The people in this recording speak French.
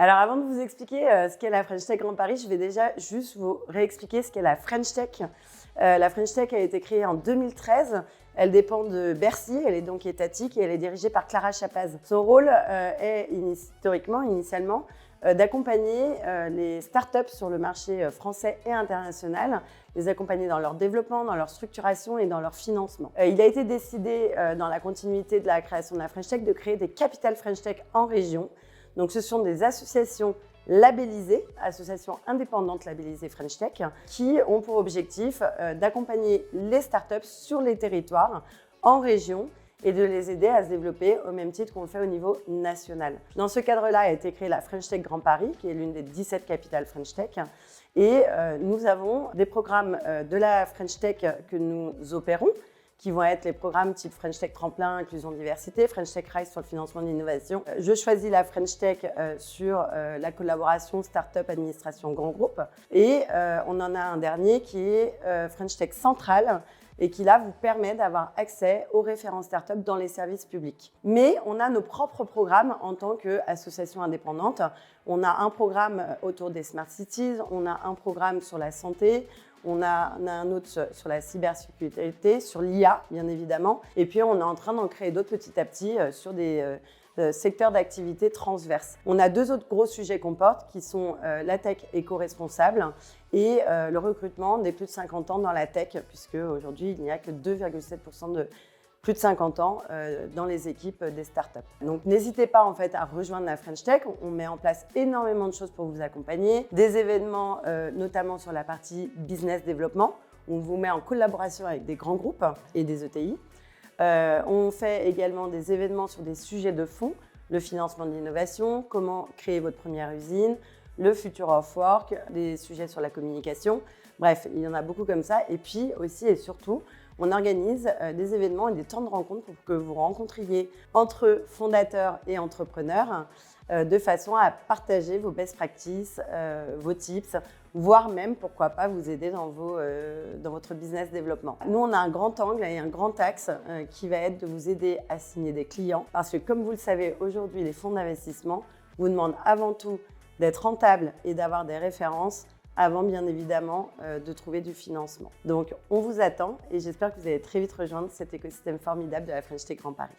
Alors avant de vous expliquer ce qu'est la French Tech Grand Paris, je vais déjà juste vous réexpliquer ce qu'est la French Tech. La French Tech a été créée en 2013. Elle dépend de Bercy, elle est donc étatique et elle est dirigée par Clara Chapaz. Son rôle est initialement, d'accompagner les startups sur le marché français et international, les accompagner dans leur développement, dans leur structuration et dans leur financement. Il a été décidé, dans la continuité de la création de la French Tech, de créer des capitales French Tech en région. Donc ce sont des associations labellisées, associations indépendantes labellisées French Tech, qui ont pour objectif d'accompagner les startups sur les territoires, en région, et de les aider à se développer au même titre qu'on le fait au niveau national. Dans ce cadre-là a été créée la French Tech Grand Paris, qui est l'une des 17 capitales French Tech. Et nous avons des programmes de la French Tech que nous opérons, qui vont être les programmes type French Tech Tremplin, Inclusion Diversité, French Tech Rise sur le financement de l'innovation. Je choisis la French Tech sur la collaboration Startup Administration Grand Groupe. Et on en a un dernier qui est French Tech Centrale, et qui là vous permet d'avoir accès aux référents startups dans les services publics. Mais on a nos propres programmes en tant qu'association indépendante. On a un programme autour des Smart Cities, on a un programme sur la santé, on a un autre sur la cybersécurité, sur l'IA bien évidemment, et puis on est en train d'en créer d'autres petit à petit sur des secteurs d'activité transverses. On a deux autres gros sujets qu'on porte qui sont la tech éco-responsable et le recrutement des plus de 50 ans dans la tech, puisque aujourd'hui il n'y a que 2,7% de plus de 50 ans dans les équipes des startups. Donc n'hésitez pas en fait à rejoindre la French Tech. On met en place énormément de choses pour vous accompagner, des événements notamment sur la partie business développement. On vous met en collaboration avec des grands groupes et des ETI. On fait également des événements sur des sujets de fond, le financement de l'innovation, comment créer votre première usine, le future of work, des sujets sur la communication. Bref, il y en a beaucoup comme ça. Et puis aussi et surtout, on organise des événements et des temps de rencontre pour que vous rencontriez entre fondateurs et entrepreneurs de façon à partager vos best practices, vos tips, voire même, pourquoi pas, vous aider dans votre business développement. Nous, on a un grand angle et un grand axe qui va être de vous aider à signer des clients parce que, comme vous le savez, aujourd'hui, les fonds d'investissement vous demandent avant tout d'être rentables et d'avoir des références avant, bien évidemment, de trouver du financement. Donc, on vous attend et j'espère que vous allez très vite rejoindre cet écosystème formidable de la French Tech Grand Paris.